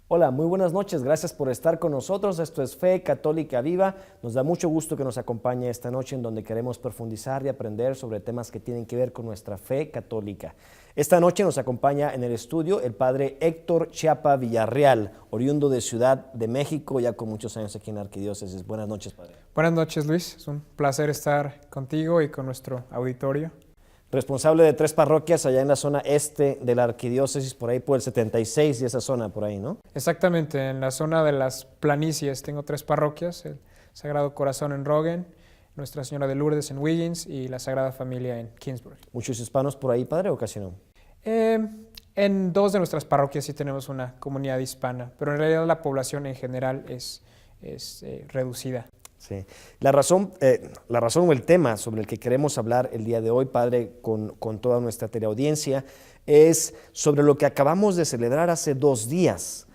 Hola, muy buenas noches. Gracias por estar con nosotros. Esto es Fe Católica Viva. Nos da mucho gusto que nos acompañe esta noche en donde queremos profundizar y aprender sobre temas que tienen que ver con nuestra fe católica. Esta noche nos acompaña en el estudio el padre Héctor Chiapa Villarreal, oriundo de Ciudad de México, ya con muchos años aquí en la Arquidiócesis. Buenas noches, padre. Buenas noches, Luis. Es un placer estar contigo y con nuestro auditorio. Responsable de 3 parroquias allá en la zona este de la Arquidiócesis, por ahí por el 76 y esa zona por ahí, ¿no? Exactamente, en la zona de las planicies tengo 3 parroquias, el Sagrado Corazón en Roggen, Nuestra Señora de Lourdes en Wiggins y la Sagrada Familia en Kingsbury. ¿Muchos hispanos por ahí, padre, o casi no? En 2 de nuestras parroquias sí tenemos una comunidad hispana, pero en realidad la población en general es reducida. Sí. La razón o el tema sobre el que queremos hablar el día de hoy, padre, con toda nuestra teleaudiencia, es sobre lo que acabamos de celebrar hace 2 días,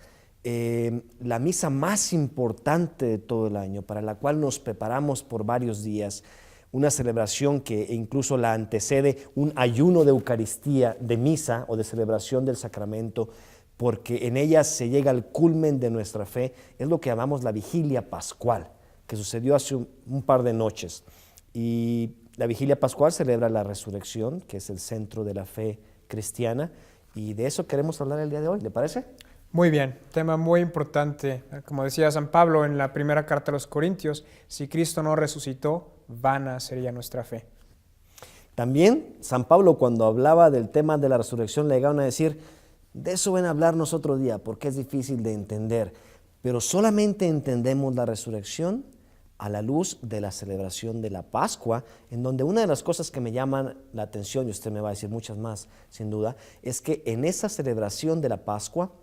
la misa más importante de todo el año, para la cual nos preparamos por varios días, una celebración que incluso la antecede un ayuno de Eucaristía, de misa o de celebración del sacramento, porque en ella se llega al culmen de nuestra fe, es lo que llamamos la vigilia pascual, que sucedió hace un par de noches. Y la vigilia pascual celebra la resurrección, que es el centro de la fe cristiana, y de eso queremos hablar el día de hoy, ¿le parece? Muy bien, tema muy importante. Como decía San Pablo en la primera carta a los Corintios, si Cristo no resucitó, vana sería nuestra fe. También San Pablo, cuando hablaba del tema de la resurrección, le llegaron a decir, de eso ven a hablarnos otro día, porque es difícil de entender, pero solamente entendemos la resurrección a la luz de la celebración de la Pascua, en donde una de las cosas que me llaman la atención, y usted me va a decir muchas más, sin duda, es que en esa celebración de la Pascua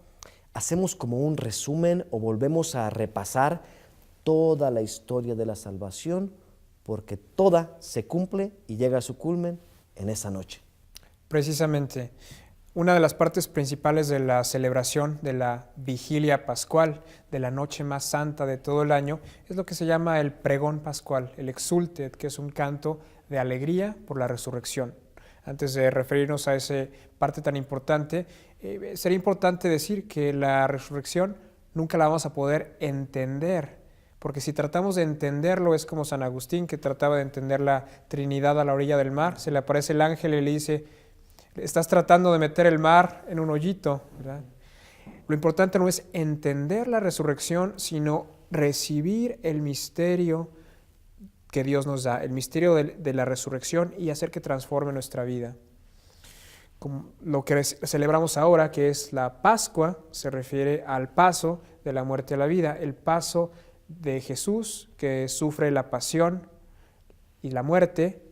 hacemos como un resumen o volvemos a repasar toda la historia de la salvación, porque toda se cumple y llega a su culmen en esa noche. Precisamente, una de las partes principales de la celebración de la vigilia pascual, de la noche más santa de todo el año, es lo que se llama el pregón pascual, el exultet, que es un canto de alegría por la resurrección. Antes de referirnos a esa parte tan importante, sería importante decir que la resurrección nunca la vamos a poder entender, porque si tratamos de entenderlo es como San Agustín, que trataba de entender la Trinidad a la orilla del mar, se le aparece el ángel y le dice, estás tratando de meter el mar en un hoyito, ¿verdad? Lo importante no es entender la resurrección, sino recibir el misterio que Dios nos da, el misterio de la resurrección y hacer que transforme nuestra vida. Como lo que celebramos ahora, que es la Pascua, se refiere al paso de la muerte a la vida, el paso de Jesús que sufre la pasión y la muerte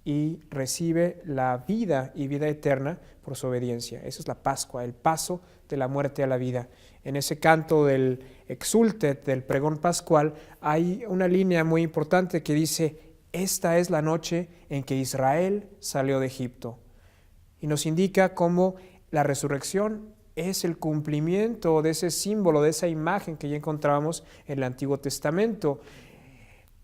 y recibe la vida y vida eterna por su obediencia. Esa es la Pascua, el paso de la muerte a la vida. En ese canto del exultet, del pregón pascual, hay una línea muy importante que dice, esta es la noche en que Israel salió de Egipto. Y nos indica cómo la resurrección es el cumplimiento de ese símbolo, de esa imagen que ya encontrábamos en el Antiguo Testamento.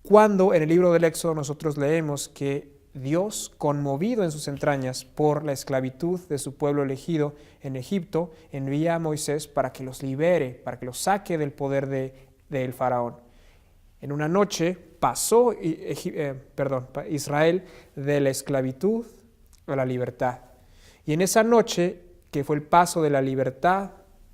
Cuando en el libro del Éxodo nosotros leemos que Dios, conmovido en sus entrañas por la esclavitud de su pueblo elegido en Egipto, envía a Moisés para que los libere, para que los saque del poder del faraón. En una noche pasó Israel de la esclavitud a la libertad. Y en esa noche, que fue el paso de la libertad,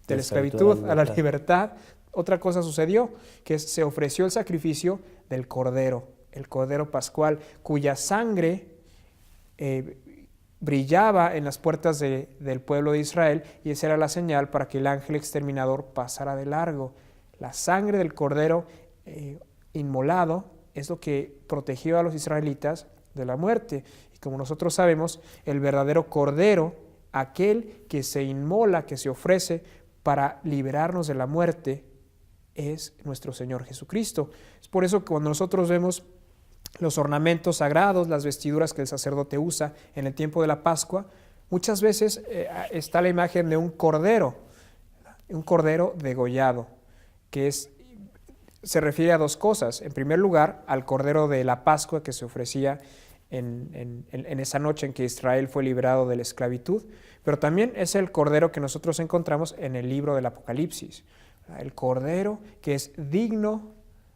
de la esclavitud a la libertad, otra cosa sucedió, que se ofreció el sacrificio del Cordero, el Cordero Pascual, cuya sangre brillaba en las puertas del pueblo de Israel, y esa era la señal para que el ángel exterminador pasara de largo. La sangre del Cordero inmolado es lo que protegió a los israelitas de la muerte. Y como nosotros sabemos, el verdadero Cordero, aquel que se inmola, que se ofrece para liberarnos de la muerte, es nuestro Señor Jesucristo. Es por eso que cuando nosotros vemos los ornamentos sagrados, las vestiduras que el sacerdote usa en el tiempo de la Pascua, muchas veces está la imagen de un cordero degollado, que se refiere a 2 cosas. En primer lugar, al cordero de la Pascua que se ofrecía en esa noche en que Israel fue liberado de la esclavitud, pero también es el Cordero que nosotros encontramos en el libro del Apocalipsis. El Cordero que es digno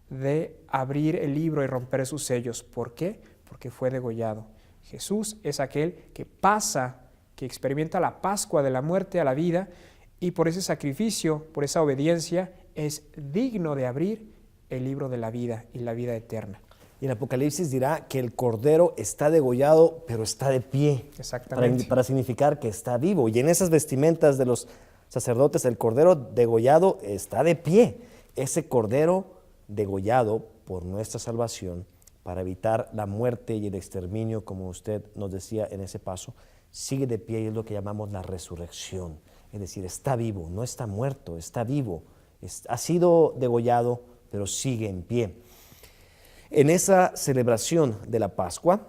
de abrir el libro y romper sus sellos. ¿Por qué? Porque fue degollado. Jesús es aquel que pasa, que experimenta la Pascua de la muerte a la vida, y por ese sacrificio, por esa obediencia, es digno de abrir el libro de la vida y la vida eterna. Y el Apocalipsis dirá que el Cordero está degollado, pero está de pie. Exactamente. Para significar que está vivo. Y en esas vestimentas de los sacerdotes, el Cordero degollado está de pie. Ese Cordero degollado por nuestra salvación, para evitar la muerte y el exterminio, como usted nos decía en ese paso, sigue de pie, y es lo que llamamos la resurrección. Es decir, está vivo, no está muerto, está vivo. Ha sido degollado, pero sigue en pie. En esa celebración de la Pascua,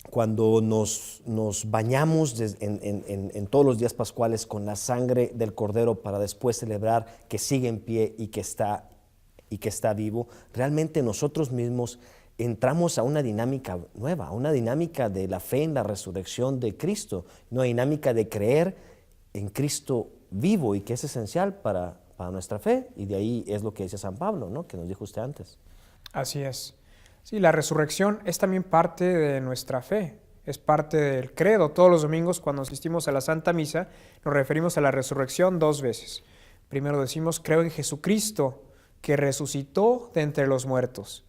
cuando nos bañamos en todos los días pascuales con la sangre del Cordero para después celebrar que sigue en pie y que está vivo, realmente nosotros mismos entramos a una dinámica nueva, a una dinámica de la fe en la resurrección de Cristo, una dinámica de creer en Cristo vivo, y que es esencial para nuestra fe, y de ahí es lo que dice San Pablo, ¿no?, que nos dijo usted antes. Así es. Sí, la resurrección es también parte de nuestra fe, es parte del credo. Todos los domingos, cuando asistimos a la Santa Misa, nos referimos a la resurrección 2 veces. Primero decimos, creo en Jesucristo, que resucitó de entre los muertos.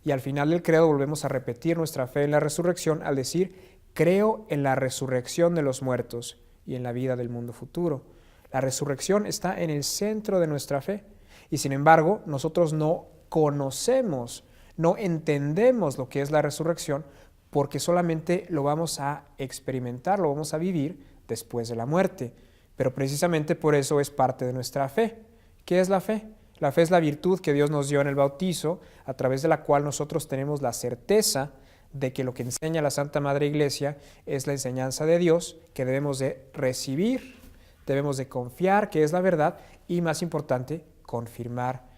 Y al final del credo volvemos a repetir nuestra fe en la resurrección al decir, creo en la resurrección de los muertos y en la vida del mundo futuro. La resurrección está en el centro de nuestra fe, y sin embargo nosotros no conocemos, no entendemos lo que es la resurrección, porque solamente lo vamos a experimentar, lo vamos a vivir después de la muerte. Pero precisamente por eso es parte de nuestra fe. ¿Qué es la fe? La fe es la virtud que Dios nos dio en el bautizo, a través de la cual nosotros tenemos la certeza de que lo que enseña la Santa Madre Iglesia es la enseñanza de Dios, que debemos de recibir, debemos de confiar que es la verdad, y más importante, conformar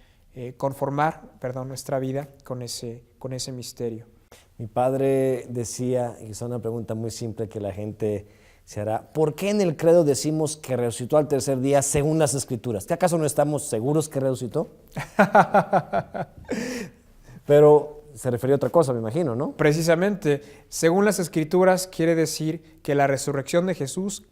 nuestra vida con ese misterio. Mi padre decía, y es una pregunta muy simple que la gente se hará, ¿por qué en el credo decimos que resucitó al tercer día según las Escrituras? ¿Que acaso no estamos seguros que resucitó? Pero se refería a otra cosa, me imagino, ¿no? Precisamente, según las Escrituras, quiere decir que la resurrección de Jesús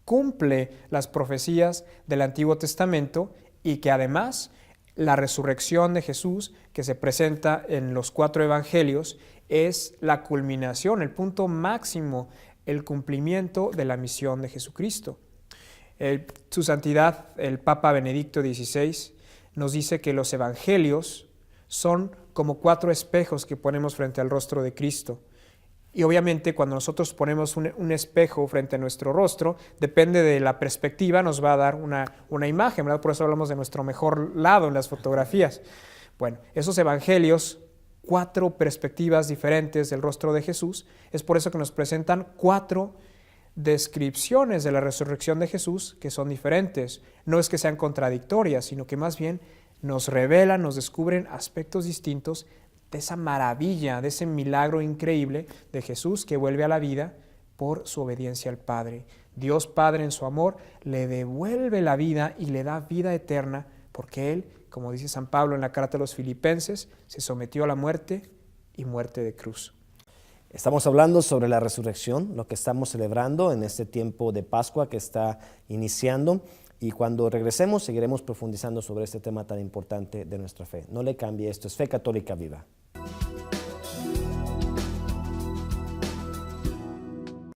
cumple las profecías del Antiguo Testamento, y que además la resurrección de Jesús, que se presenta en los 4 evangelios, es la culminación, el punto máximo, el cumplimiento de la misión de Jesucristo. Su Santidad, el Papa Benedicto XVI, nos dice que los evangelios son como 4 espejos que ponemos frente al rostro de Cristo. Y obviamente cuando nosotros ponemos un espejo frente a nuestro rostro, depende de la perspectiva, nos va a dar una imagen, ¿verdad? Por eso hablamos de nuestro mejor lado en las fotografías. Bueno, esos evangelios, 4 perspectivas diferentes del rostro de Jesús, es por eso que nos presentan 4 descripciones de la resurrección de Jesús que son diferentes. No es que sean contradictorias, sino que más bien nos revelan, nos descubren aspectos distintos de esa maravilla, de ese milagro increíble de Jesús que vuelve a la vida por su obediencia al Padre. Dios Padre en su amor le devuelve la vida y le da vida eterna, porque Él, como dice San Pablo en la carta a los Filipenses, se sometió a la muerte y muerte de cruz. Estamos hablando sobre la resurrección, lo que estamos celebrando en este tiempo de Pascua que está iniciando, y cuando regresemos seguiremos profundizando sobre este tema tan importante de nuestra fe. No le cambie, esto es Fe Católica Viva.